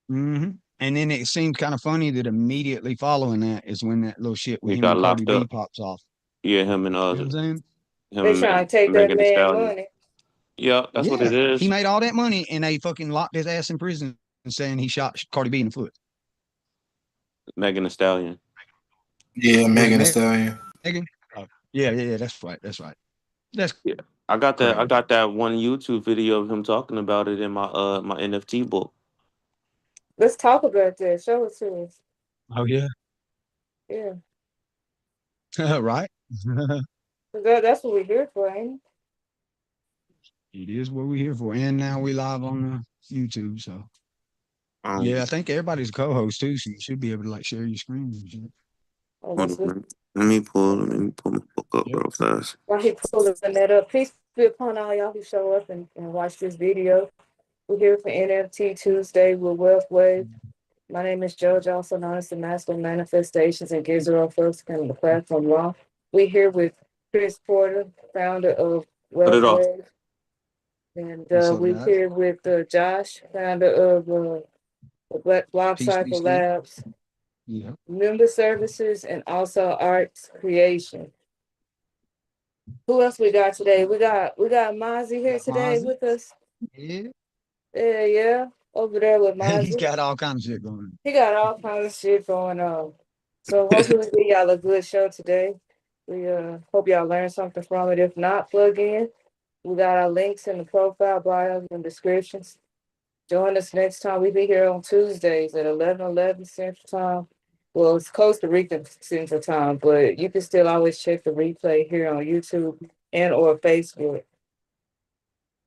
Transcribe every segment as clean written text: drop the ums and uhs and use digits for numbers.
hmm And then it seems kind of funny that immediately following that is when that little shit with He him got and Cardi locked B up. pops off. Yeah, You know what I'm saying? They him trying and to take that Megan Thee man Stallion. money. Yeah, that's what it Yeah, he is. made all that money and they fucking locked his ass in prison saying he shot Cardi B in the foot. Megan Thee Stallion. Yeah, Was it Megan Thee Stallion. Megan? Oh, yeah. That's right. That's right. That's Yeah. I got that. I crazy. got that one YouTube video of him talking about it in my NFT book. Let's talk about that. Show it to us. Oh yeah, Yeah. right. That's what we're here for, ain't It is what we're here for, and now we live on YouTube. So yeah, Um, I think everybody's a co-host too, so you should be able to like share your screen and shit. Oh, hold let's on, look. let me pull my book up Yep. real fast. While he pulling that up, peace be upon all y'all who show up and watch this video. We're here for NFT Tuesday with Wealth Wave. My name is George, also known as the Master of Manifestations and Gizero First and the Platform Law. We're here with Chris Porter, founder of Cut Wealth it off. Wave. And What's up, we're guys? here with Josh, founder of the Black Block Peace be Cycle still. Labs, Yeah. member services, and also arts creation. Who else we got today? We got Mozzie here Got today Mozzie. with us. Yeah. Yeah. Over there with He's Mozzie. got all kinds of shit going on. He got all kinds of shit going on. So hopefully we get y'all a good show today. We hope y'all learned something from it. If not, plug in. We got our links in the profile bios and descriptions. Join us next time. We be here on Tuesdays at 11:11 Central Time. Well, it's Costa Rican Central Time, but you can still always check the replay here on YouTube and or Facebook.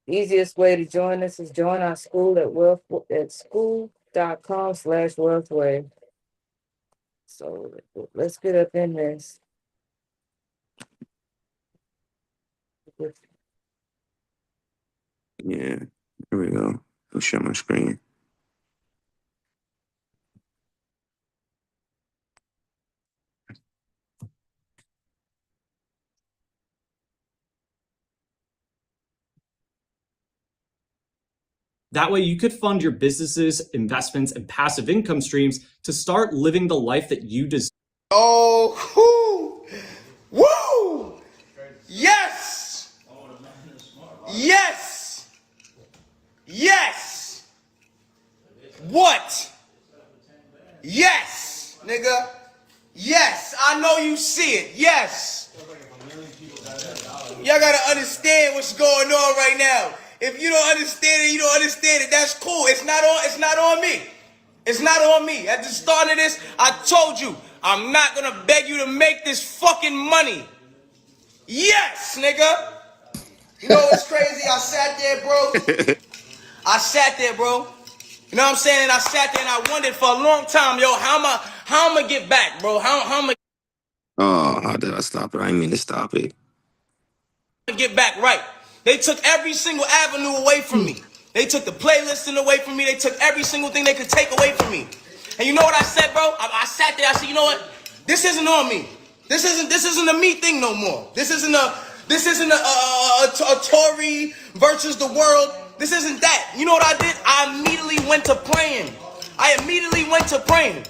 Easiest way to join us is join our school at school.com/wealthway. So let's get up in this. Yeah, here we go. I'll share my screen. That way, you could fund your businesses, investments, and passive income streams to start living the life that you deserve. Oh, woo! Yes! Yes! Yes! What? Yes, nigga. Yes, I know you see it. Yes. Y'all gotta understand what's going on right now. If you don't understand it, you don't understand it. That's cool. It's not on me. It's not on me. At the start of this, I told you, I'm not gonna beg you to make this fucking money. Yes, nigga. You know what's crazy? I sat there, bro. I sat there, bro. You know what I'm saying? And I sat there and I wondered for a long time, yo, how am I get back, bro? How am I Oh, how did I stop it? I didn't mean to stop it. get back right? They took every single avenue away from me. They took the playlisting away from me. They took every single thing they could take away from me. And you know what I said, bro? I sat there. I said, you know what? This isn't on me. This isn't a me thing no more. This isn't a Tory versus the world. This isn't that. You know what I did? I immediately went to praying. I immediately went to praying.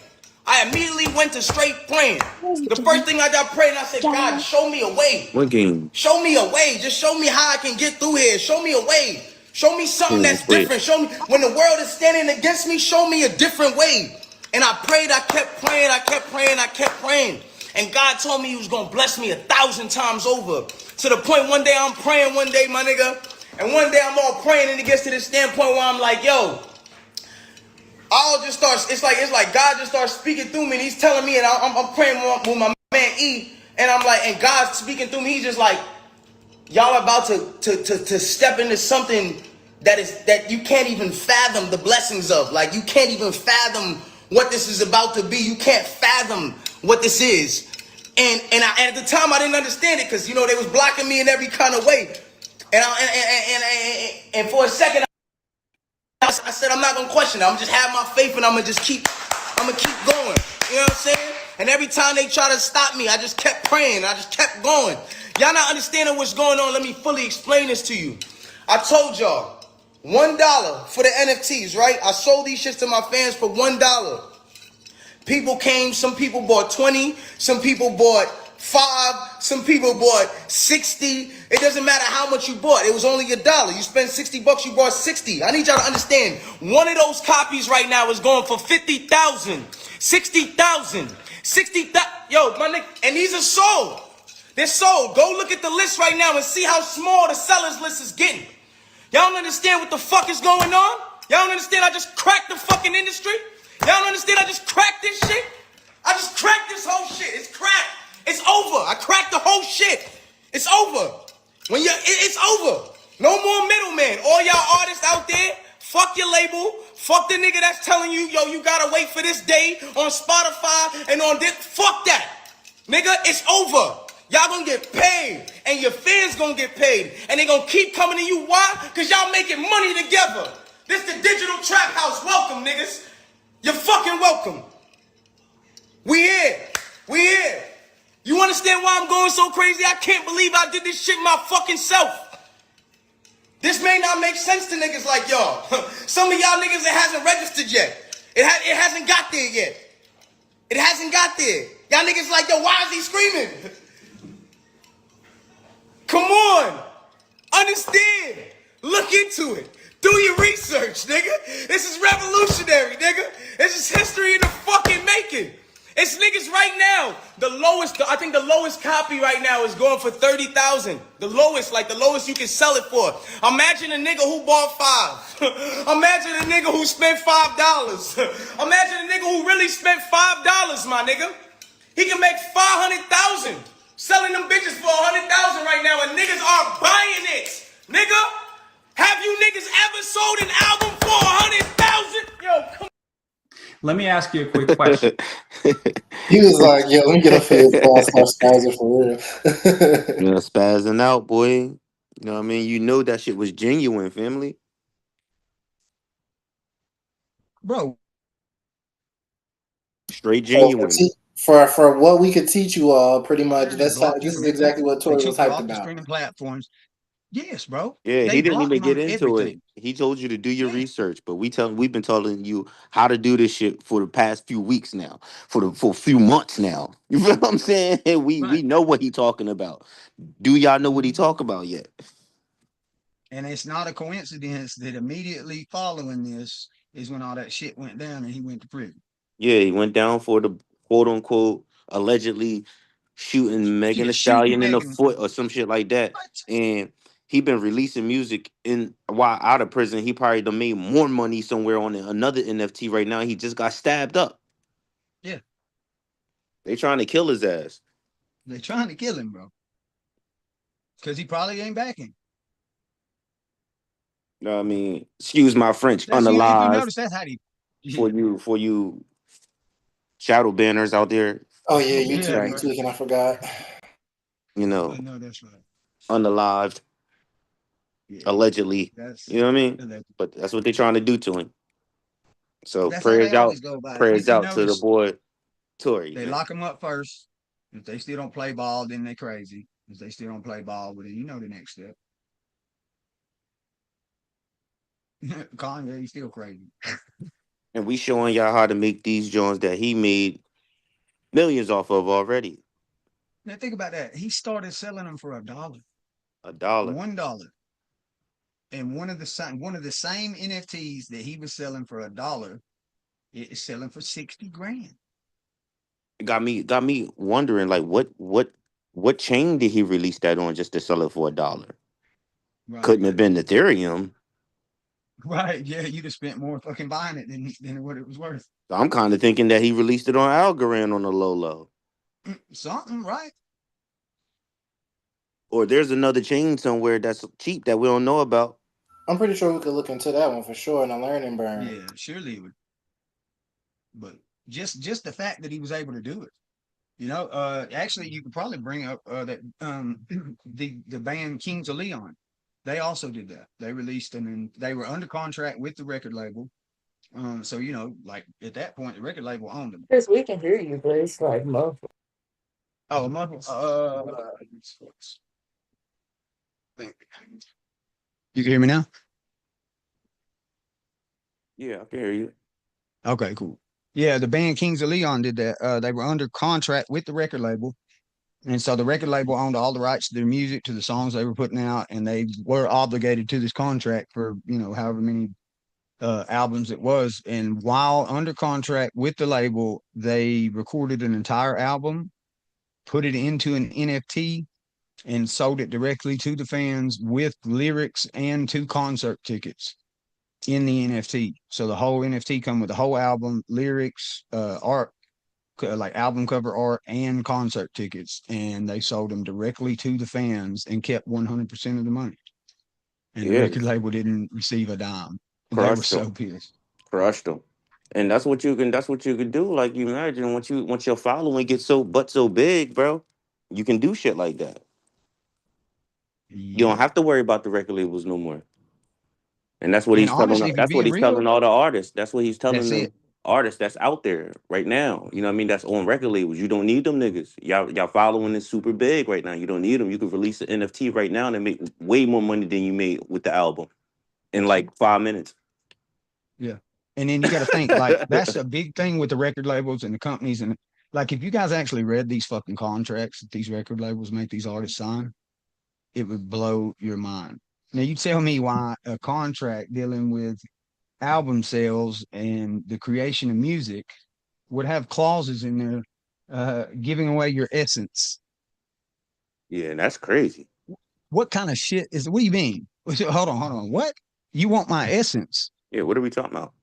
I immediately went to straight praying. The first thing I got prayed, and I said, God, show me a way. What game? Show me a way. Just show me how I can get through here. Show me a way. Show me something that's Wait. different. Show me when the world is standing against me, show me a different way. And I prayed, I kept praying, I kept praying, I kept praying. And God told me he was going to bless me 1,000 times over. To the point one day I'm praying one day, my nigga. And one day I'm all praying and it gets to this standpoint where I'm like, yo, I'll just start, it's like God just starts speaking through me and he's telling me and I'm praying with my man E. And I'm like, and God's speaking through me. He's just like, y'all are about to step into something that you can't even fathom the blessings of. Like you can't even fathom what this is about to be. You can't fathom what this is. And at the time I didn't understand it because you know they was blocking me in every kind of way. And for a second I said I'm not gonna question it. I'm just have my faith and I'm gonna keep going. You know what I'm saying? And every time they try to stop me, I just kept praying. I just kept going. Y'all not understanding what's going on. Let me fully explain this to you. I told y'all, $1 for the NFTs, right? I sold these shits to my fans for $1. People came, some people bought 20, some people bought 5, some people bought 60. It doesn't matter how much you bought. It was only $1. You spent $60, you bought 60. I need y'all to understand, one of those copies right now is going for 50,000, 60,000, 60,000. Yo, my nigga, and these are sold. They're sold. Go look at the list right now and see how small the sellers list is getting. Y'all don't understand what the fuck is going on? Y'all don't understand I just cracked the fucking industry? Y'all don't understand I just cracked this shit? I just cracked this whole shit. It's cracked. It's over. I cracked the whole shit. It's over. It's over. No more middleman. All y'all artists out there, fuck your label. Fuck the nigga that's telling you, yo, you gotta wait for this day on Spotify and on this. Fuck that. Nigga, it's over. Y'all gonna get paid, and your fans gonna get paid, and they gonna keep coming to you. Why? Because y'all making money together. This the digital trap house. Welcome, niggas. You're fucking welcome. We here. We here. You understand why I'm going so crazy? I can't believe I did this shit my fucking self. This may not make sense to niggas like y'all. Some of y'all niggas, it hasn't registered yet. It hasn't got there yet. It hasn't got there. Y'all niggas like, yo, why is he screaming? Come on. Understand. Look into it. Do your research, nigga. This is revolutionary, nigga. This is history in the fucking making. It's niggas right now. I think the lowest copy right now is going for 30,000. The lowest you can sell it for. Imagine a nigga who bought 5. Imagine a nigga who spent $5. Imagine a nigga who really spent $5, my nigga. He can make 500,000 selling them bitches for 100,000 right now, and niggas are buying it, nigga. Have you niggas ever sold an album for 100,000? Yo, come on. Let me ask you a quick question. He was like, yo, let me get up here and start spazzing for real. You know, spazzing out, boy. You know what I mean? You know that shit was genuine, family. Bro. Straight genuine. For what we could teach you all, pretty much. They This blocked you is from exactly what everything. Tori was They took you hyped off the about. streaming platforms. Yes, bro. Yeah, They he didn't blocked even him get on into everything. it. He told you to do your research, but we've been telling you how to do this shit for the past few weeks now, for a few months now. You feel what I'm saying? We know what he talking about. Do y'all know what he talk about yet? And it's not a coincidence that immediately following this is when all that shit went down and he went to prison. Yeah, he went down for the quote unquote allegedly shooting Megan Thee Stallion in the foot or some shit like that. What? And he been releasing music while out of prison. He probably done made more money somewhere on another NFT right now. He just got stabbed up. Yeah. They trying to kill his ass. They're trying to kill him, bro. Because he probably ain't backing. You know what I mean? Excuse my French, If you unalive notice, that's how he. for you shadow banners out there. Oh yeah, you Yeah, tweaking, I forgot. You know, I know that's right. unalived, Yeah, allegedly. that's You know what I mean? alleged. But that's what they're trying to do to him. So That's how they always go about it. If you to the notice, boy Tory. they Man. lock him up first. If they still don't play ball, then they crazy. If they still don't play ball, well, then you know the next step. Kanye, he's still crazy. And we showing y'all how to make these joints that he made millions off of already. Now think about that. He started selling them for $1. $1. $1. And one of the same NFTs that he was selling for $1, it is selling for 60 grand. It got me wondering, like, what chain did he release that on just to sell it for $1? Right. Couldn't have been Ethereum. Right. Yeah, you'd have spent more fucking buying it than what it was worth. So I'm kind of thinking that he released it on Algorand on the low. Something, right? Or there's another chain somewhere that's cheap that we don't know about. I'm pretty sure we could look into that one for sure in a learning burn. Yeah, surely it would. But just the fact that he was able to do it. You know, actually you could probably bring up that the band Kings of Leon. They also did that. They released them and they were under contract with the record label. So you know, like at that point, the record label owned them. Chris, we can hear you, but it's like muffled. Oh, you can hear me now? Yeah, I can hear you. Okay, cool. Yeah, the band Kings of Leon did that. They were under contract with the record label. And so the record label owned all the rights to their music, to the songs they were putting out, and they were obligated to this contract for, however many albums it was. And while under contract with the label, they recorded an entire album, put it into an NFT, and sold it directly to the fans with lyrics and 2 concert tickets in the NFT. So the whole NFT come with the whole album, lyrics, art, like album cover art and concert tickets, and they sold them directly to the fans and kept 100% of the money. And the Yeah, record label didn't receive a dime. They were crushed so them, pissed. crushed them. And that's what you can. That's what you can do. Like you imagine once your following gets so big, bro, you can do shit like that. You don't Yep. have to worry about the record labels no more. And that's what And he's telling. honestly, if you're That's what being he's real, telling all the artists. That's what he's telling that's the it. artists that's out there right now. You know what I mean? That's on record labels. You don't need them niggas. Y'all following is super big right now. You don't need them. You could release an NFT right now and make way more money than you made with the album in That's it. like 5 minutes. Yeah. And then you got to think like that's a big thing with the record labels and the companies. And like, if you guys actually read these fucking contracts that these record labels make these artists sign, it would blow your mind. Now, you tell me why a contract dealing with album sales and the creation of music would have clauses in there giving away your essence. Yeah, that's crazy. What kind of shit is? What do you mean? Hold on. What? You want my essence? Yeah, what are we talking about?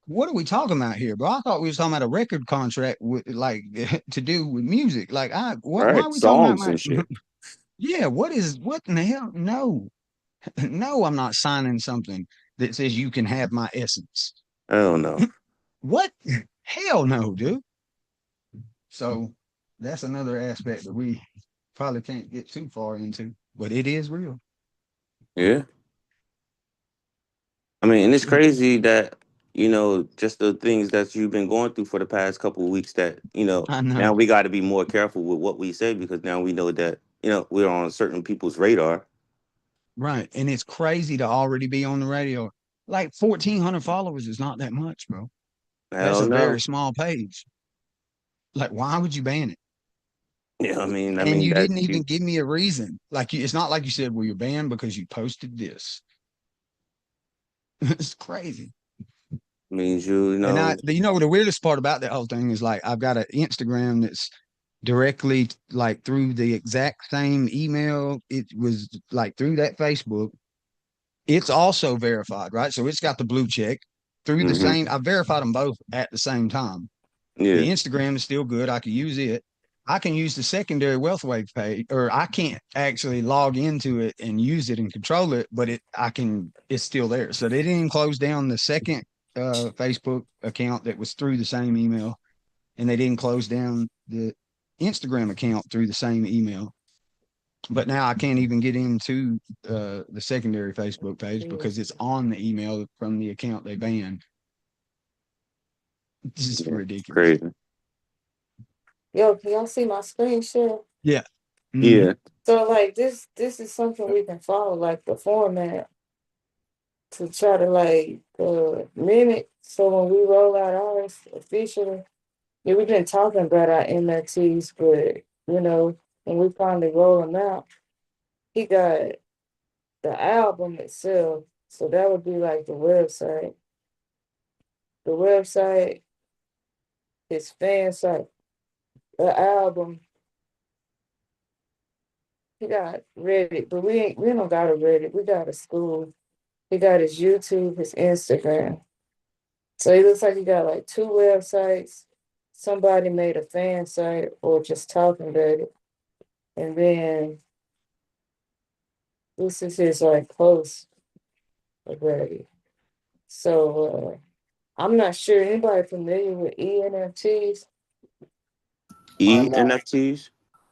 What are we talking about here, bro? I thought we was talking about a record contract with like to do with music. Like, why are Right, we talking about songs my? and shit. Yeah, what in the hell? No, no, I'm not signing something that says you can have my essence. I don't know. What? Hell no, dude. So that's another aspect that we probably can't get too far into, but it is real. Yeah, I mean, and it's crazy that just the things that you've been going through for the past couple of weeks. That I now know. we got to be more careful with what we say because now we know that we're on certain people's radar. Right. And it's crazy to already be on the radio. Like 1,400 followers is not that much, bro. That's Hell a very no. small page. Like, why would you ban it? Yeah, I And mean you that didn't even you give me a reason. Like, it's not like you said, well, you're banned because you posted this. It's crazy. means And the weirdest part about that whole thing is like, I've got an Instagram that's directly like through the exact same email. It was like through that Facebook. It's also verified, right? So it's got the blue check through the hmm same. I verified them both at the same time. The yeah, Instagram is still good. I can use it. I can use the secondary wealth wave page, or I can't actually log into it and use it and control it, but it's still there. So they didn't close down the second Facebook account that was through the same email, and they didn't close down the Instagram account through the same email. But now I can't even get into the secondary Facebook page because it's on the email from the account they banned. This is yeah, ridiculous. crazy. Yo, can y'all see my screen share? Yeah. Hmm. Yeah, So like this is something we can follow, like the format to try to like mimic. So when we roll out ours officially, yeah, we've been talking about our NFTs, but when we finally roll them out, he got the album itself. So that would be like the website. The website is fan site. The album, he got Reddit, but we don't got a Reddit. We got a school. He got his YouTube, his Instagram. So he looks like he got like 2 websites. Somebody made a fan site or just talking about it. And then this is his like post already. So I'm not sure anybody familiar with ENFTs. I'm not. NFTs.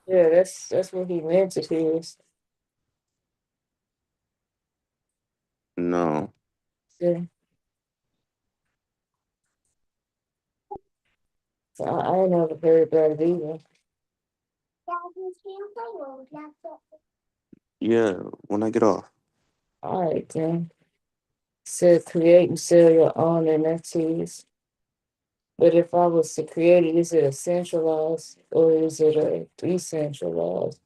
Yeah, that's what he rented his. No. Yeah. So I ain't never heard about it either. Yeah, when I get off. All right, then. Said create and sell your own NFTs. But if I was to create it, is it a centralized or is it a decentralized?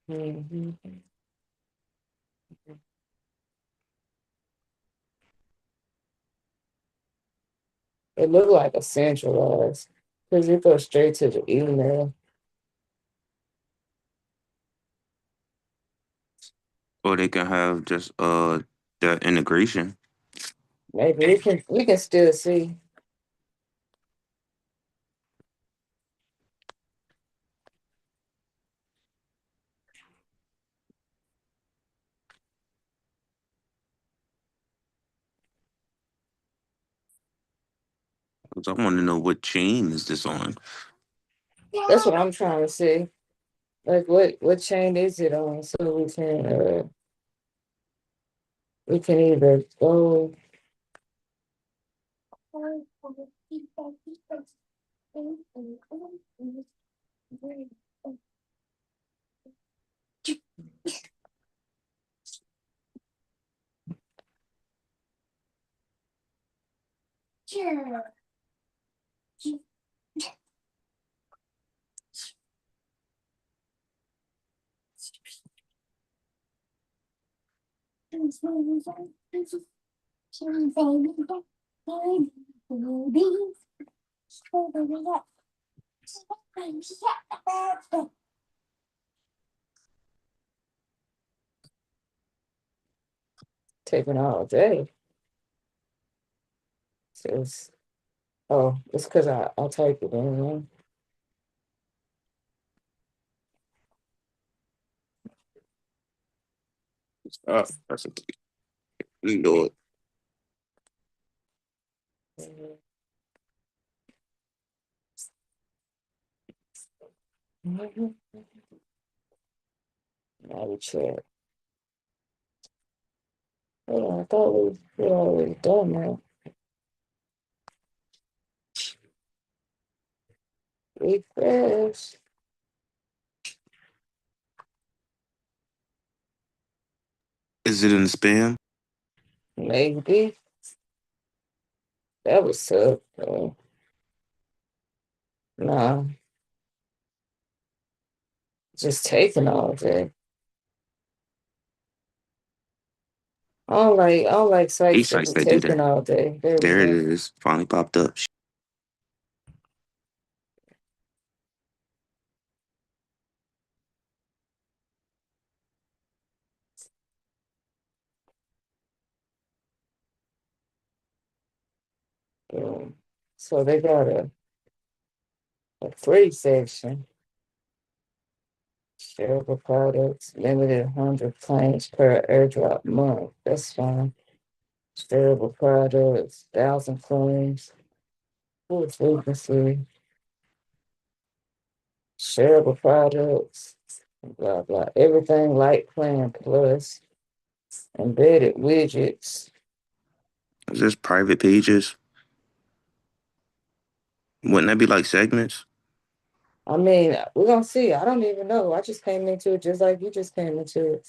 Mm-hmm. It looked like a centralized because it goes straight to the email. Or they can have just the integration. Maybe we can still see. Because I want to know what chain is this on. That's what I'm trying to see. Like what chain is it on? So we can either go. Taking all day. Says, oh, it's because I typed it in. That's a you know it. Now we check. Oh, I thought we already done that. Refresh. Is it in the spam? Maybe. That was tough. Nah, just taking all day. I don't like Eight sites that sites be that do taking that. all day. There we There it go. is. Finally popped up. So they got a free section. Shareable products, limited 100 claims per airdrop month. That's fine. Shareable products, 1,000 claims. Full frequency. Shareable products. Blah blah. Everything like plan plus. Embedded widgets. Is this private pages? Wouldn't that be like segments? I mean, we're gonna see. I don't even know. I just came into it just like you just came into it.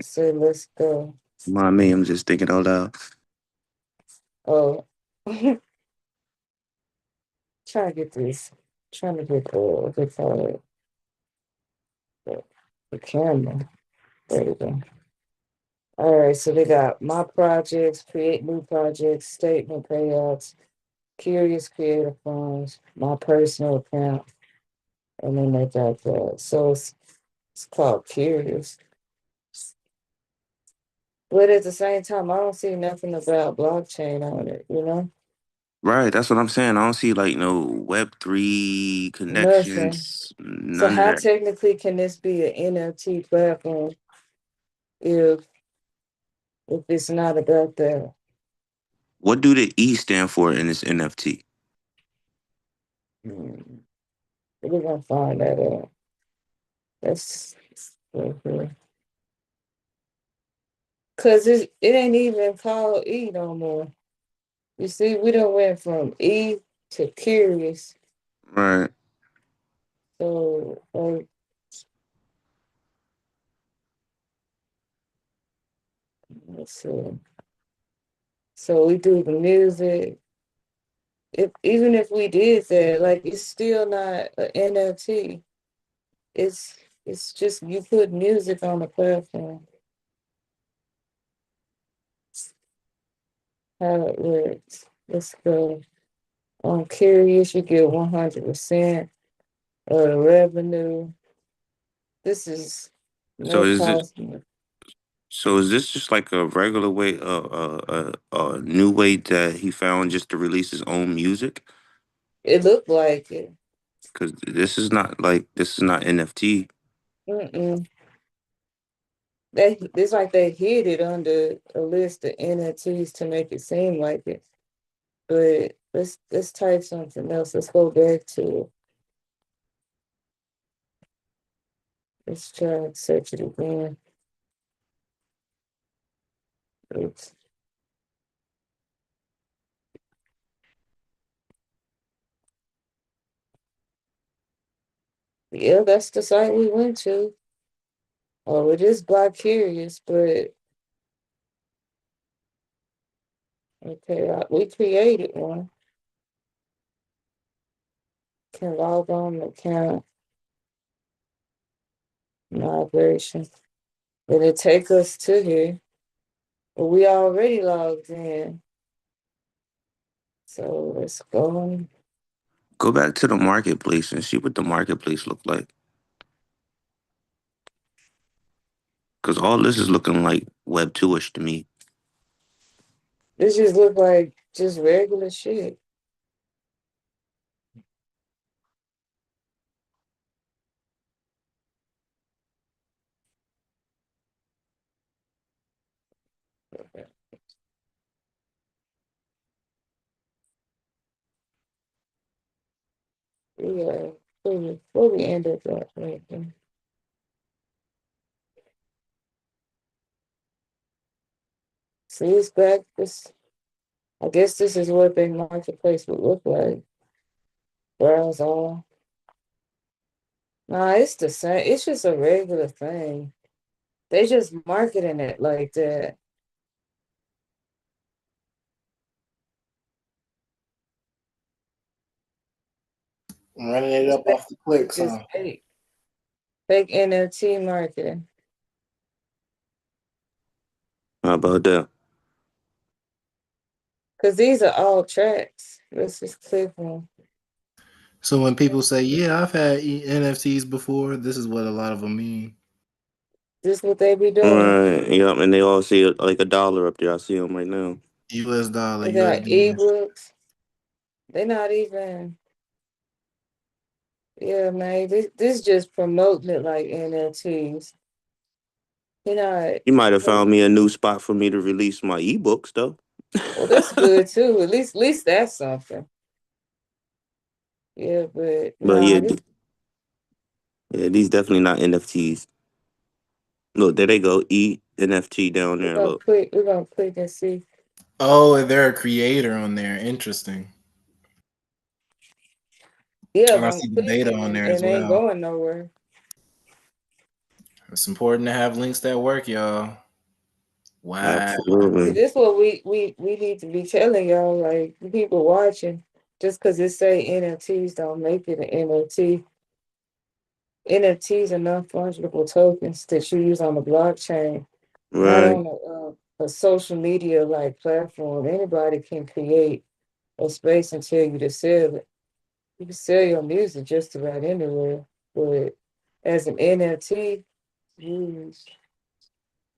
So let's go. My me, I'm just thinking out loud. Oh, trying to get this. Trying to get the camera. There we go. All right, so they got my projects, create new projects, statement payouts, curious creator funds, my personal account, and then they got that. So it's called curious. But at the same time, I don't see nothing about blockchain on it, you know? Right, that's what I'm saying. I don't see like no Web3 Nothing. connections, So none of how that. technically can this be an NFT platform if if it's not about that? What do the E stand for in this NFT? Hmm. We're gonna find that out. That's cause it ain't even called E no more. You see, we done went from E to curious. Right. So Let's see. So we do the music. Even if we did that, like it's still not an NFT. It's it's just you put music on the platform. How it works. Let's go. On Curious, you get 100% of the revenue. This is So no is it? cost. So is this just like a regular way, a new way that he found just to release his own music? It looked like it. Because this is not NFT. Mm-mm. It's like they hid it under a list of NFTs to make it seem like it. But let's type something else. Let's go back to it. Let's try and search it again. Oops. Yeah, that's the site we went to. Oh, it is Black Curious, but okay, we created one. Can log on the account migration. It'll take us to here. But we already logged in. So let's go on. Go back to the marketplace and see what the marketplace look like. Because all this is looking like Web 2ish to me. This just look like just regular shit. Yeah, where we end up at right there. See, it's back. I guess this is what their marketplace would look like. Browse all. Nah, it's the same. It's just a regular thing. They just marketing it like that. I'm running it It's up off the clicks, just huh? fake NFT marketing. How about that? Because these are all tracks. Let's just click one. So when people say, "Yeah, I've had NFTs before," this is what a lot of them mean. This what they be doing. Right. Yep. And they all see like $1 up there. I see them right now. US dollar, They got USD. ebooks. They not even. Yeah, man. This just promoting it like NFTs. You know, You might have found me a new spot for me to release my ebooks though. well, that's good too. At least that's something. Yeah, but But nah, yeah, these definitely not NFTs. Look, there they go. NFT down we're there. gonna Look. click. We're gonna click and see. Oh, they're a creator on there. Interesting. Yeah, And I but I'm see the beta clicking on there as and ain't well. going nowhere. It's important to have links that work, y'all. Wow. See, Absolutely. this what we need to be telling y'all, like the people watching. Just because it say NFTs don't make it an NFT. NFTs are non-fungible tokens that you use on the blockchain, not Right. on a social media like platform. Anybody can create a space and tell you to sell it. You can sell your music just about anywhere, but as an NFT, geez,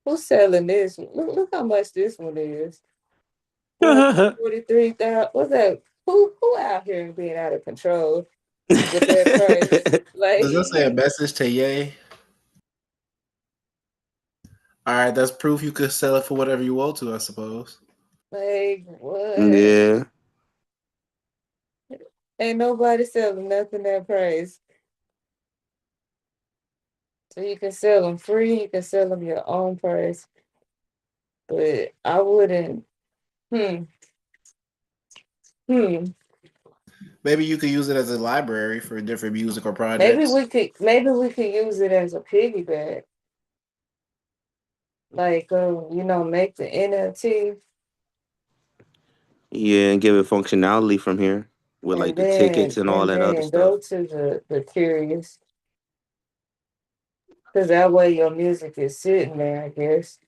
who's selling this? Look how much this one is. What 43,000? What's that? Who out here being out of control with that price? Does that say a Like, message to Yay? All right, that's proof you could sell it for whatever you want to, I suppose. like what? Yeah. Ain't nobody selling nothing that price. So you can sell them free. You can sell them your own price. But I wouldn't. Hmm. Hmm. Maybe you could use it as a library for different music or Maybe projects. we could. Maybe we could use it as a piggyback. like make the NFT Yeah, and give it functionality from here with like and the tickets then and all and that other then go stuff. to the curious, because that way your music is sitting there, I guess.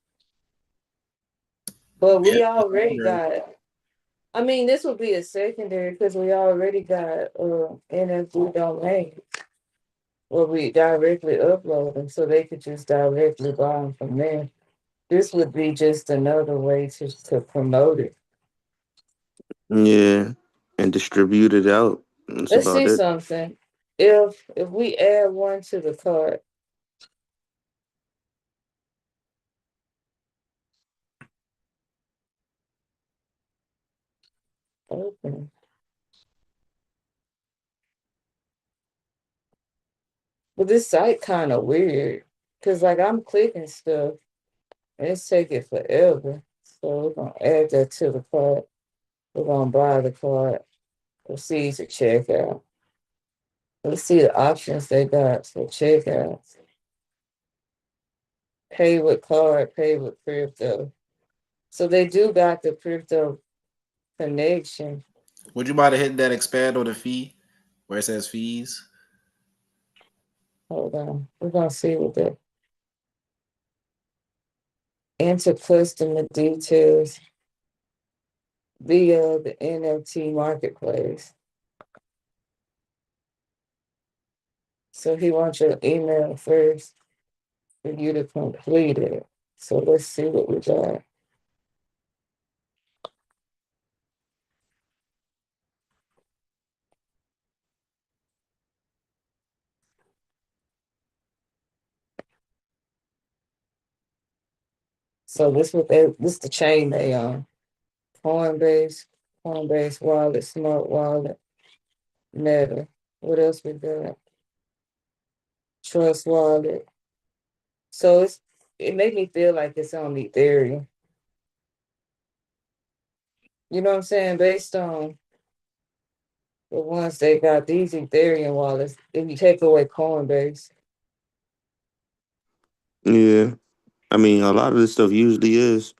But Yeah, we already got. I mean, this would be a secondary because we already got NFT domain where we directly upload them, so they could just directly buy them from there. This would be just another way to promote it. Yeah, and distribute it out. That's Let's about see it. something. If we add one to the cart, open. But this site kind of weird because like I'm clicking stuff and it's taking forever. So we're gonna add that to the cart. We're gonna buy the cart. Proceed to checkout. Let's see the options they got for checkout. Pay with card, pay with crypto. So they do got the crypto connection. would you mind to hit that expand on the fee where it says fees? Hold on. We're gonna see what the enter customer details via the NFT marketplace. So he wants your email first for you to complete it. So let's see what we got. So this the chain they on. Coinbase, Coinbase wallet, smart wallet, Meta. What else we got? Trust wallet. So it made me feel like it's on Ethereum. You know what I'm saying? Based on the ones they got these Ethereum wallets, if you take away Coinbase, Yeah, I mean, a lot of this stuff usually is.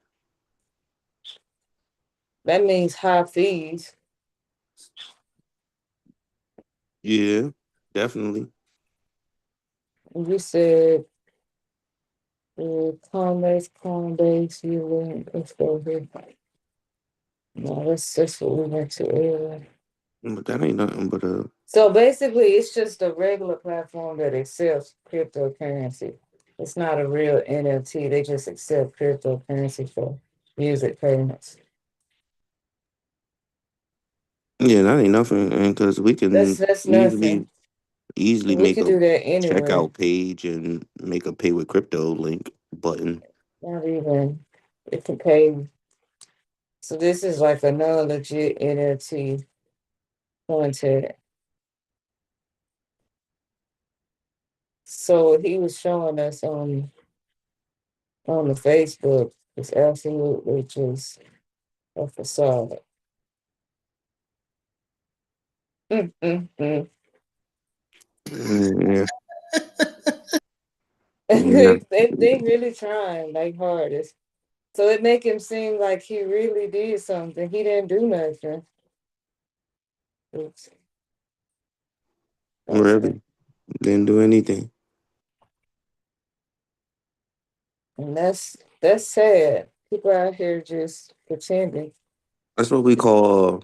that means high fees. Yeah, definitely. And you said Coinbase, you went, let's go here. No, that's what we went to earlier. But that ain't nothing but a. So basically, it's just a regular platform that accepts cryptocurrency. It's not a real NFT. They just accept cryptocurrency for music payments. Yeah, that ain't nothing, and because we can That's easily nothing. We make could a do that anywhere. checkout page and make a pay with crypto link button. Not even it can pay. So this is like a non-legit NFT content. So he was showing us on the Facebook. It's absolutely just a facade. Mm. Yeah, yeah. They really trying like hardest. So it make him seem like he really did something. He didn't do nothing. Oops. Okay. Really didn't do anything. And that's sad. People out here just pretending. That's what we call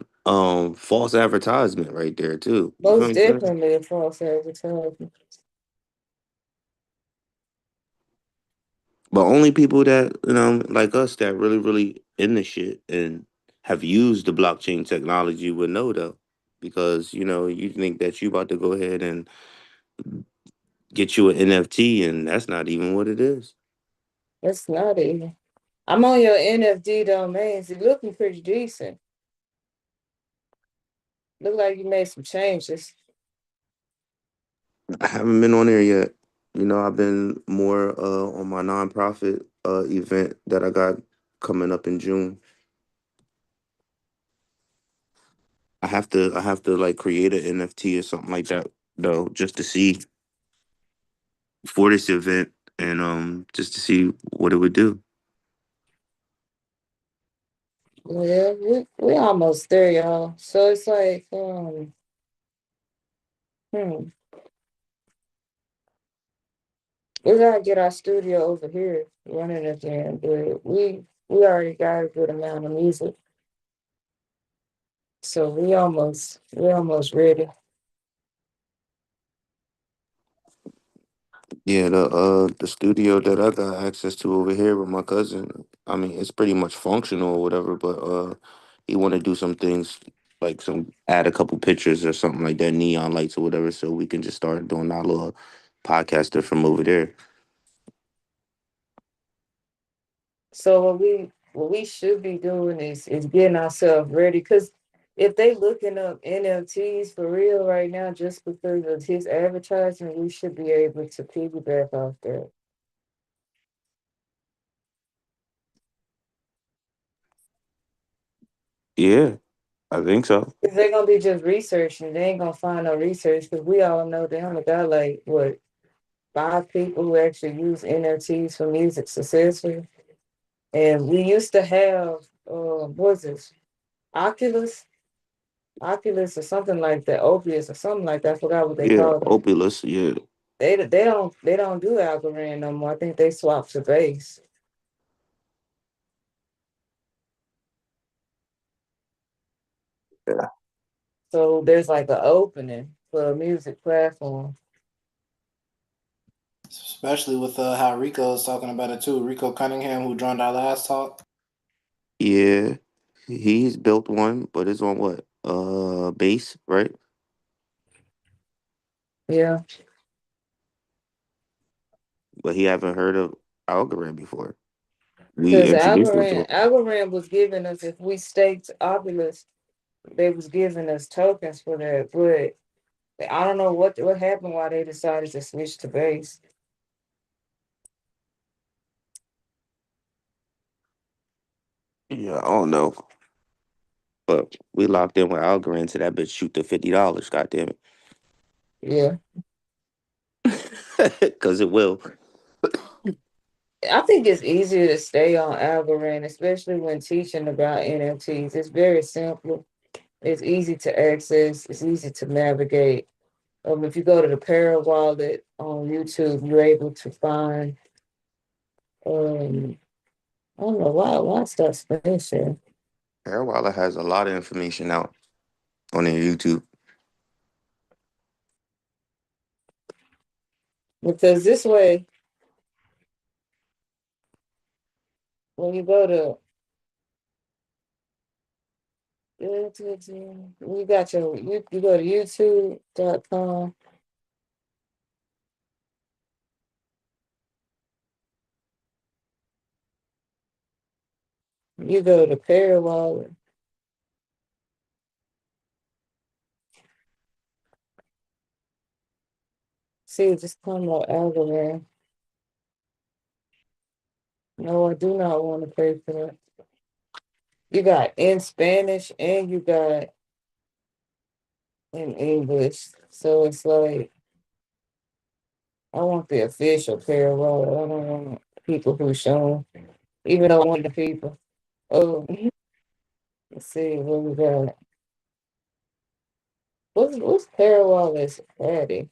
false advertisement right there too. You feel Most what I'm saying? definitely a false advertisement. But only people that like us that really in the shit and have used the blockchain technology would know though, because you think that you about to go ahead and get you an NFT, and that's not even what it is. That's not even. I'm on your NFD domains. It's looking pretty decent. Look like you made some changes. I haven't been on there yet. I've been more on my nonprofit event that I got coming up in June. I have to like create an NFT or something like that though, just to see for this event and just to see what it would do. Yeah, we almost there, y'all. So it's like, hmm, we gotta get our studio over here running again, but we already got a good amount of music, so we almost ready. Yeah, the studio that I got access to over here with my cousin, I mean, it's pretty much functional or whatever, but he want to do some things like some add a couple pictures or something like that, neon lights or whatever, so we can just start doing our little podcaster from over there. So what we should be doing is getting ourselves ready, because if they looking up NFTs for real right now just because of his advertising, we should be able to piggyback off that. Yeah, I think so. If they're gonna be just researching, they ain't gonna find no research, because we all know they only got like what, 5 people who actually use NFTs for music successfully. And we used to have what's this? Oculus, Oculus or something like that, Opius or something like that. I forgot what they Yeah, called it. Opulus. Yeah, They don't do Algorand no more. I think they swapped to base. yeah, So there's like an opening for a music platform. Especially with how Rico is talking about it too. Rico Cunningham, who joined our last talk. yeah. He's built one, but it's on what? Base, right? Yeah. But he haven't heard of Algorand before. We Because introduced him to it. Algorand was giving us, if we staked Oculus, they was giving us tokens for that. But I don't know what happened why they decided to switch to base. Yeah, I don't know. But we locked in with Algorand to that bitch shoot the $50. God damn Yeah. it, because it will. I think it's easier to stay on Algorand, especially when teaching about NFTs. It's very simple. It's easy to access. It's easy to navigate. If you go to the Para Wallet on YouTube, you're able to find. I don't know why stop screen sharing, Airwallet has a lot of information out on their YouTube. because this way, when you go to you got you go to YouTube.com. You go to Para Wallet. See, just come on Algorand. No, I do not want to pay for that. You got in Spanish and you got in English. So it's like, I want the official parallel. I don't want people who show, even though I want the people. Oh, let's see what we got. What's parallel is Patty?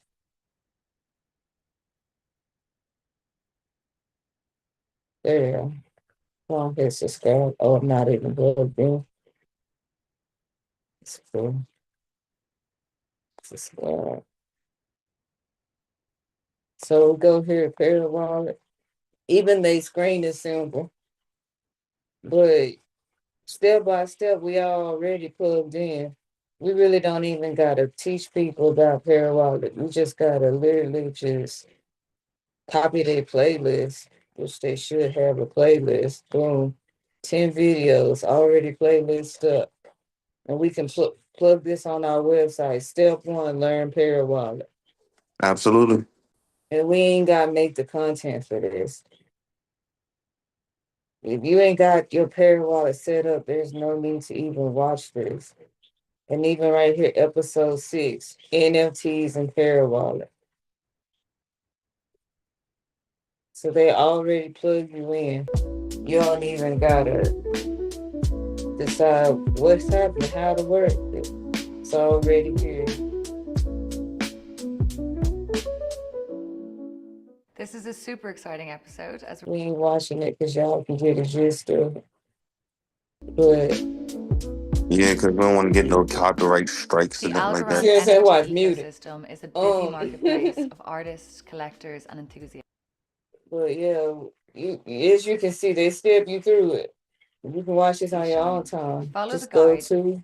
There you go. Oh, here's subscribe. Oh, I'm not even plugged in. It's cool. Subscribe. So we go here, parallel. Even they screen is simple, but step by step, we are already plugged in. We really don't even gotta teach people about Parawallet. We just gotta literally just copy their playlist, which they should have a playlist. Boom, 10 videos already playlist up, and we can plug this on our website. Step one: learn Parawallet, Absolutely. and we ain't gotta make the content for this. If you ain't got your Parawallet set up, there's no need to even watch this. And even right here, episode 6, NFTs and Parawallet. So they already plug you in. You don't even gotta decide what's happening, how to work it. It's already here. This is a super exciting episode as we ain't watching it because y'all can get a gist of it. But Yeah, because we don't want to get no copyright strikes or the nothing like that. Algorand Seriously, watch NFT muted. ecosystem is a busy marketplace of artists, collectors, and enthusiasts. But yeah, as you can see, they step you through it. You can watch this on your own time. Follow Just the go guide. to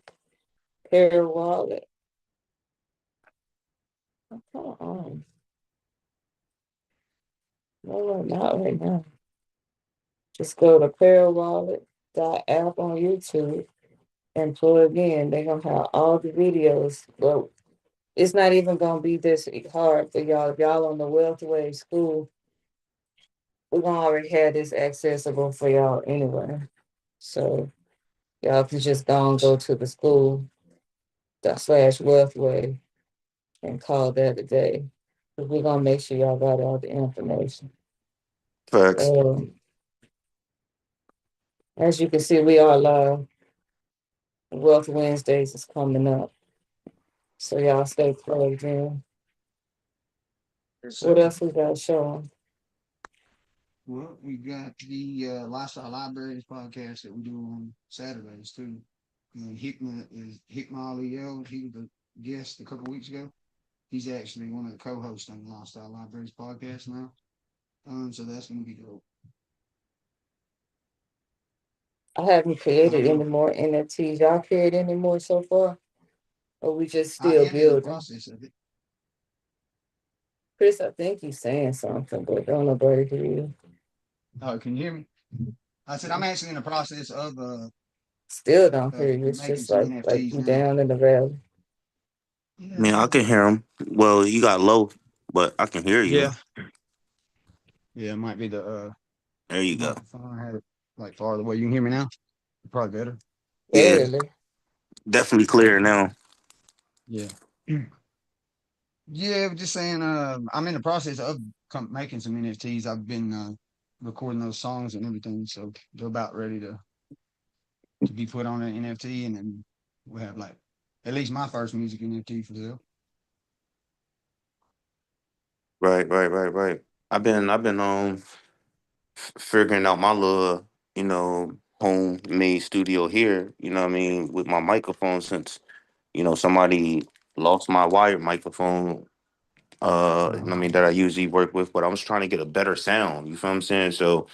Pair Wallet. Come on. No, not right now. Just go to pairwallet.app on YouTube and plug in. They're gonna have all the videos. But it's not even gonna be this hard for y'all. If y'all on the Wealth Wave School, we're gonna already have this accessible for y'all anyway. So y'all can just go to the school /Wealth Wave and call that a day. But we're gonna make sure y'all got all the information. Facts. As you can see, we are live. Wealth Wednesdays is coming up. So y'all stay plugged in. What else we got showing? Well, we got the Lifestyle Libraries podcast that we do on Saturdays too. Hikma Aliel. He was a guest a couple weeks ago. He's actually one of the co-hosts on the Lifestyle Libraries podcast now. So that's gonna be dope. I haven't created any more NFTs. Y'all created any more so far? Or we just I still am in the building? process of it. Chris, I think you're saying something, but don't nobody hear you. Oh, can you hear me? I said I'm actually in the process of Still don't hear you. It's making just some like NFTs you now. down in the valley. I mean, I can hear him. Well, you got low, but I can hear you. Yeah. Yeah, it might be the There you go. microphone. I had it like farther away. You can hear me now? Probably better. Yeah, Barely. definitely clear now. Yeah. Yeah, just saying I'm in the process of making some NFTs. I've been recording those songs and everything, so they're about ready to be put on an NFT, and then we'll have like at least my first music NFT for sale. Right. I've been figuring out my little, homemade studio here, what I mean, with my microphone since, somebody lost my wired microphone, I mean, that I usually work with, but I was trying to get a better sound, you feel what I'm saying? So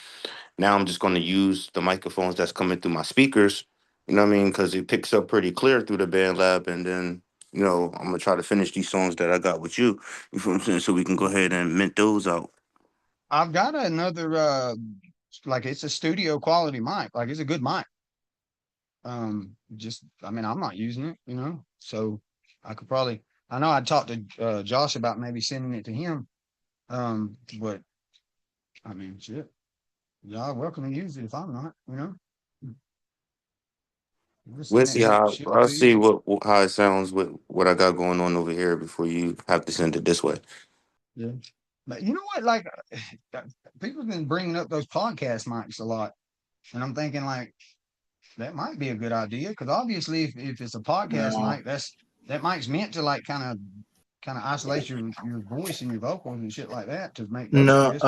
now I'm just gonna use the microphones that's coming through my speakers, you know what I mean? Because it picks up pretty clear through the band lab, and then, I'm gonna try to finish these songs that I got with you feel what I'm saying? So we can go ahead and mint those out. I've got another like it's a studio quality mic, like it's a good mic. Just I mean I'm not using it, so I could probably I know I talked to Josh about maybe sending it to him. But I mean shit. Y'all welcome to use it if I'm not. We'll We'll send it see how ship it I'll to you. see how it sounds with what I got going on over here before you have to send it this way. Yeah. But you know what? Like uh, people have been bringing up those podcast mics a lot. And I'm thinking like that might be a good idea because obviously if it's a podcast mic, that mic's meant to like kind of isolate your voice and your vocals and shit like that to make those No, crisp.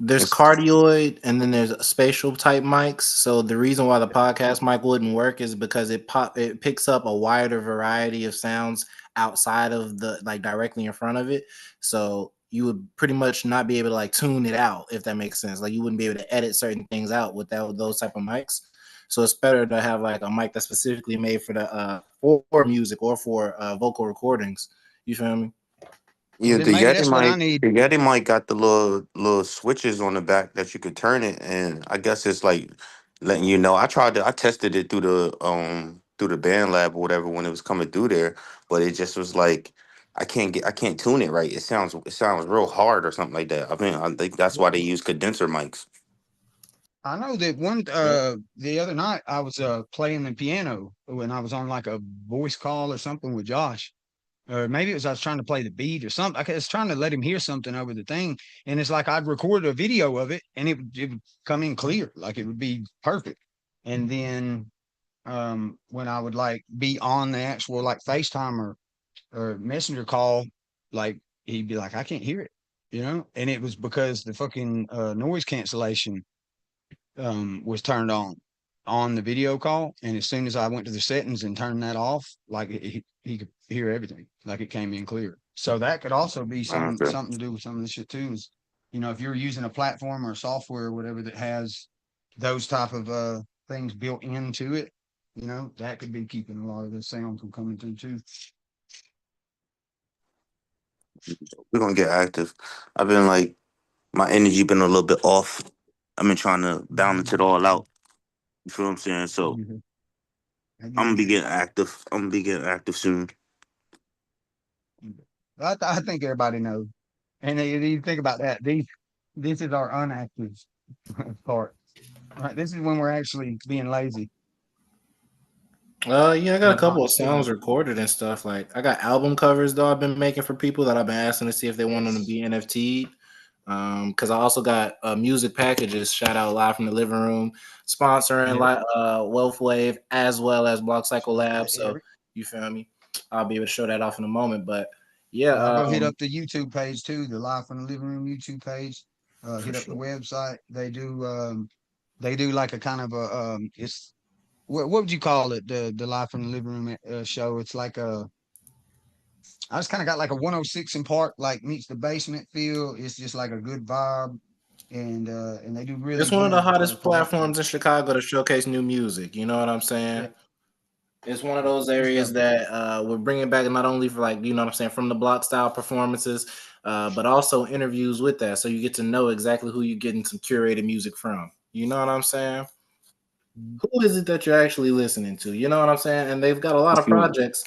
there's It's cardioid and then there's spatial type mics. So the reason why the podcast mic wouldn't work is because it picks up a wider variety of sounds outside of the like directly in front of it. So you would pretty much not be able to like tune it out if that makes sense. Like you wouldn't be able to edit certain things out without those type of mics. So it's better to have like a mic that's specifically made for the for music or for vocal recordings. You feel me? Well, Yeah, then maybe that's what I need. The Yeti mic got the little switches on the back that you could turn it, and I guess it's like letting you know. I tested it through the band lab or whatever when it was coming through there, but it just was like I can't tune it right. It sounds real hard or something like that. I mean, I think that's why they use condenser mics. I know that one the other night I was playing the piano when I was on like a voice call or something with Josh. Or maybe it was I was trying to play the beat or something. I was trying to let him hear something over the thing, and it's like I'd record a video of it, and it would come in clear, like it would be perfect. And then when I would like be on the actual like FaceTime or messenger call, like he'd be like, I can't hear it, and it was because the fucking noise cancellation was turned on the video call, and as soon as I went to the settings and turned that off, like he could hear everything, like it came in clear. So that could also be Okay. something to do with some of this shit too. Is if you're using a platform or software or whatever that has those type of things built into it, that could be keeping a lot of the sound from coming through too. We're gonna get active. I've been like my energy been a little bit off. I've been trying to balance it all out. You feel what I'm saying? So Mhm. I I'm get gonna it. be getting active. I'm gonna be getting active soon. I think everybody knows. And you think about that. This is our unactive part. Right. This is when we're actually being lazy. Yeah, I got a We're couple not of songs sitting. recorded and stuff. Like I got album covers though I've been making for people that I've been asking to see if they want them to Yes. be NFT. Because I also got music packages. Shout out Live from the Living Room, sponsoring Yep. like Wealth Wave as well as Block Cycle Shout out Lab. to So Eric. you feel me? I'll be able to show that off in a moment. But yeah, Yeah, go hit up the YouTube page too, the Live from the Living Room YouTube page. for Hit up the sure. website. They do like a kind of a it's what would you call it? The Live from the Living Room show. It's like I just kind of got like a 106 in Park, like meets the basement feel. It's just like a good vibe, and they do really It's one of the good for the hottest park. platforms in Chicago to showcase new music. You know what I'm saying? Yeah, It's one of yeah, those it's areas dope. that we're bringing back not only for like you know what I'm saying from the block style performances, but also interviews with that, so you get to know exactly who you're getting some curated music from. You know what I'm saying? Mhm. Who is it that you're actually listening to? You know what I'm saying? And they've got a lot of Mhm. projects,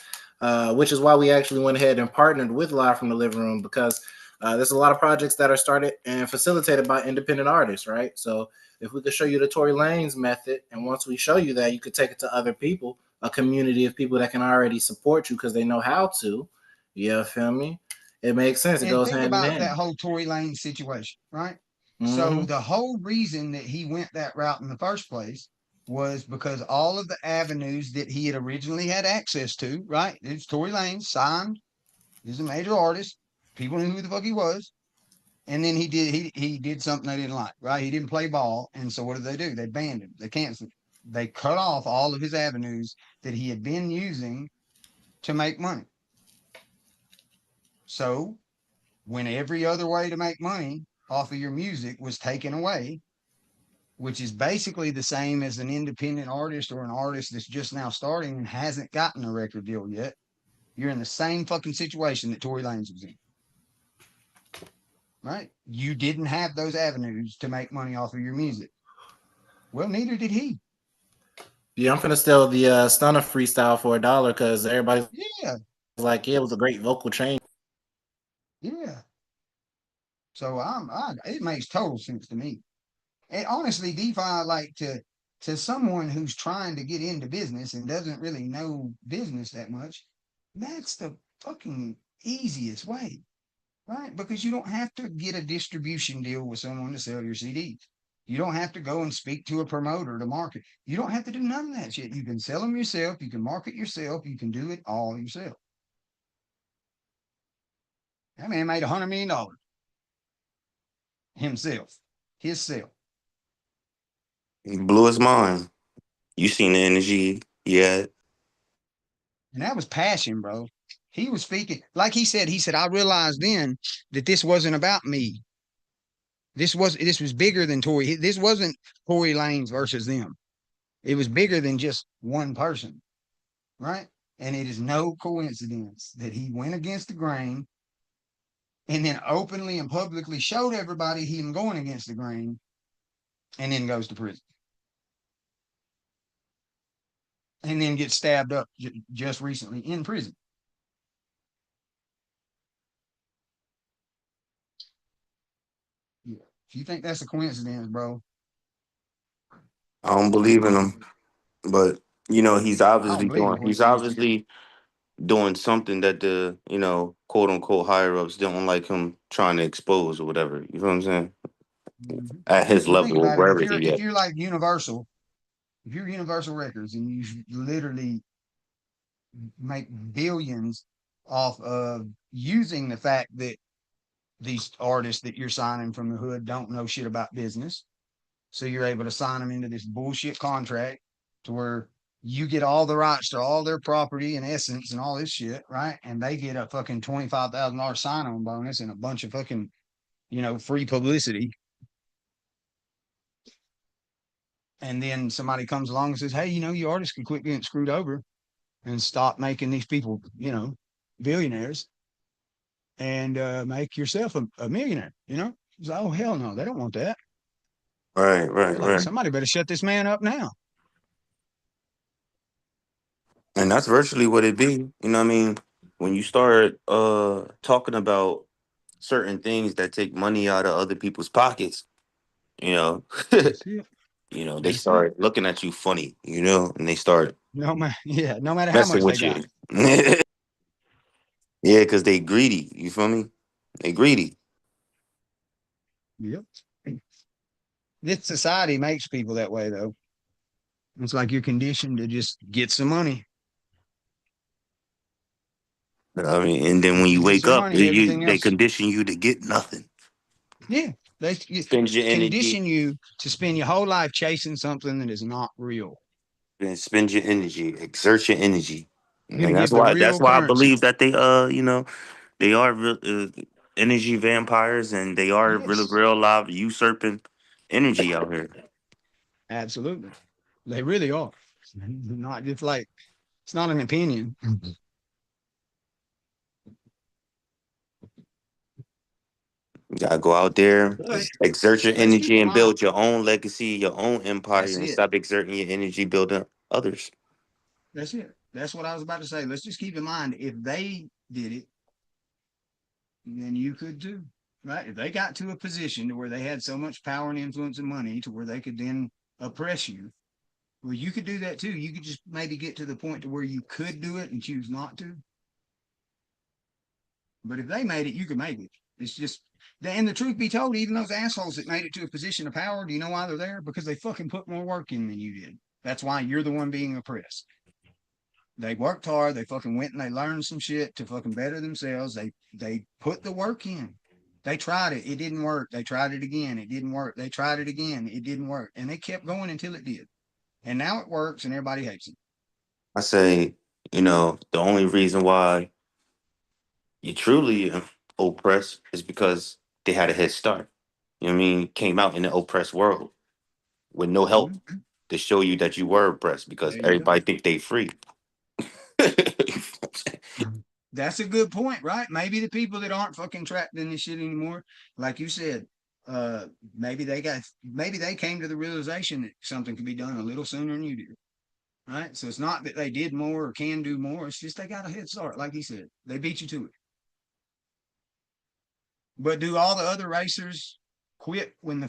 which is why we actually went ahead and partnered with Live from the Living Room because there's a lot of projects that are started and facilitated by independent artists, right? So if we could show you the Tory Lanez method, and once we show you that, you could take it to other people, a community of people that can already support you because they know how to. You feel me? It makes sense. It And goes think hand in about that hand. whole Tory Lane situation, right? So Hmm. the whole reason that he went that route in the first place was because all of the avenues that he had originally had access to, right? It's Tory Lane signed, he's a major artist, people knew who the fuck he was. And then he did something they didn't like, right? He didn't play ball. And so what did they do? They banned him. They canceled him. They cut off all of his avenues that he had been using to make money. So when every other way to make money off of your music was taken away, which is basically the same as an independent artist or an artist that's just now starting and hasn't gotten a record deal yet, you're in the same fucking situation that Tory Lanez was in, right? You didn't have those avenues to make money off of your music. Well, neither did he. Yeah, I'm finna steal the Stunner freestyle for $1 because everybody's Yeah, like, yeah, it was a great vocal change. yeah. So it makes total sense to me. And honestly, DeFi, like to someone who's trying to get into business and doesn't really know business that much, that's the fucking easiest way, right? Because you don't have to get a distribution deal with someone to sell your CDs. You don't have to go and speak to a promoter to market. You don't have to do none of that shit. You can sell them yourself. You can market yourself. You can do it all yourself. That man made $100 million himself, himself. He blew his mind. You seen the energy? Yeah. And that was passion, bro. He was speaking, like he said, I realized then that this wasn't about me. This was bigger than Tory. This wasn't Tory Lanez versus them. It was bigger than just one person, right? And it is no coincidence that he went against the grain and then openly and publicly showed everybody him going against the grain and then goes to prison and then gets stabbed up just recently in prison. Yeah. If you think that's a coincidence, bro, I don't believe in him, but he's I don't obviously believe in doing. He's coincidences. obviously doing something that the quote unquote higher ups don't like him trying to expose or whatever. You know what I'm saying? Mhm. At his Well, think level, about it. If wherever you're he if at. you're like Universal, If you're Universal Records and you literally make billions off of using the fact that these artists that you're signing from the hood don't know shit about business, so you're able to sign them into this bullshit contract to where you get all the rights to all their property and essence and all this shit, right? And they get a fucking $25,000 sign on bonus and a bunch of fucking, free publicity. And then somebody comes along and says, hey, you artists can quit getting screwed over and stop making these people, billionaires and make yourself a millionaire, It's like, oh, hell no, they don't want that. Right, right, They're like, right. somebody better shut this man up now. And that's virtually what it be. You know what I mean? When you start talking about certain things that take money out of other people's pockets, you know, That's it. they That's it. start looking at you funny, and they start No matter, yeah, no matter how messing much they with got. you. Yeah, because they greedy. You feel me? They greedy. Yep. This society makes people that way, though. It's like you're conditioned to just get some money. I mean, and then when Once you you get wake some up, money, everything they else, condition you to get nothing. yeah, they Spend your energy condition you to spend your whole life chasing something that is not real. and spend your energy, exert your energy. You're gonna And give that's the why real I currency. believe that they are energy vampires, and they are really Yes, real live usurping energy out here. absolutely. They really are. Not just like it's not an opinion. You gotta go out there, But exert your let's keep energy, in and mind. build your own legacy, your own empire, That's and it. stop exerting your energy building others. That's it. That's what I was about to say. Let's just keep in mind if they did it, then you could too. Right? If they got to a position to where they had so much power and influence and money to where they could then oppress you, well, you could do that too. You could just maybe get to the point to where you could do it and choose not to. But if they made it, you could make it. It's just, and the truth be told, even those assholes that made it to a position of power, do you know why they're there? Because they fucking put more work in than you did. That's why you're the one being oppressed. They worked hard. They fucking went and they learned some shit to fucking better themselves. They put the work in. They tried it. It didn't work. They tried it again. It didn't work. They tried it again. It didn't work. And they kept going until it did. And now it works and everybody hates it. I say, the only reason why you truly oppressed is because they had a head start. You know what I mean? Came out in the oppressed world with no help Mhm. to show you that you were oppressed because There you go. everybody think they free. That's a good point, right? Maybe the people that aren't fucking trapped in this shit anymore, like you said, uh, maybe they came to the realization that something could be done a little sooner than you did, right? So it's not that they did more or can do more. It's just they got a head start, like he said. They beat you to it. But do all the other racers quit when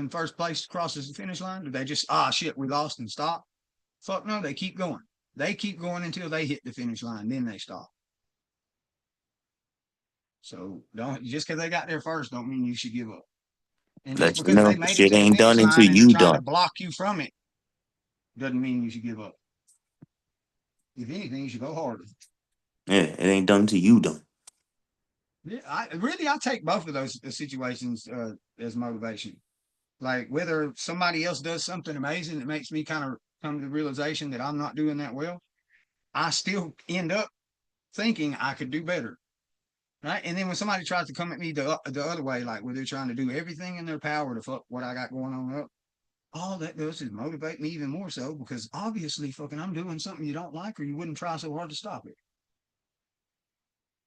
first place crosses the finish line? Do they just shit, we lost and stop? Fuck no, they keep going. They keep going until they hit the finish line, then they stop. So don't just because they got there first don't mean you should give up. And just Let you because they know made it shit to the ain't finish done until line and they're you trying to done. block you from it doesn't mean you should give up. If anything, you should go harder. Yeah, it ain't done until you done. Yeah, I take both of those situations as motivation. Like whether somebody else does something amazing that makes me kind of come to the realization that I'm not doing that well, I still end up thinking I could do better. Right. And then when somebody tries to come at me the other way, like where they're trying to do everything in their power to fuck what I got going on up, all that does is motivate me even more so because obviously fucking I'm doing something you don't like or you wouldn't try so hard to stop it.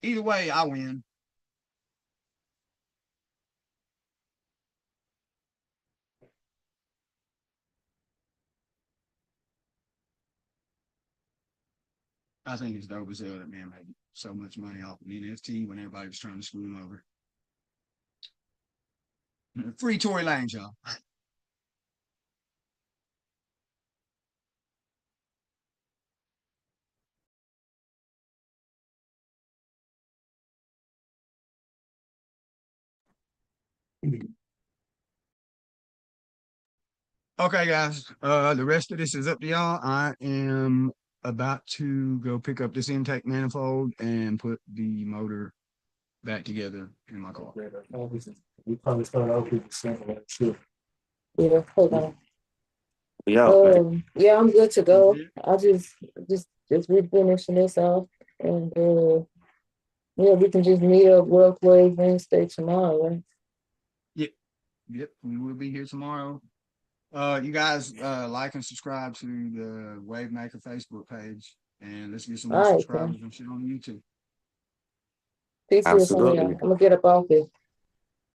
Either way, I win. I think it's dope as hell that man made so much money off of the NFT when everybody was trying to screw him over. Free Tory Lanez, y'all. Okay, guys. The rest of this is up to y'all. I am about to go pick up this intake manifold and put the motor back together in my car. We probably start out with the simple too. Yeah, hold on. Yeah. Yeah, I'm good to go. I just refinishing this off, and yeah, we can just meet up real quick Wednesday tomorrow, right? Yep, we will be here tomorrow. You guys like and subscribe to the Wave Maker Facebook page, and let's get some more All right, subscribers and shit on YouTube. peace to some of y'all. Absolutely. I'm gonna get up off it.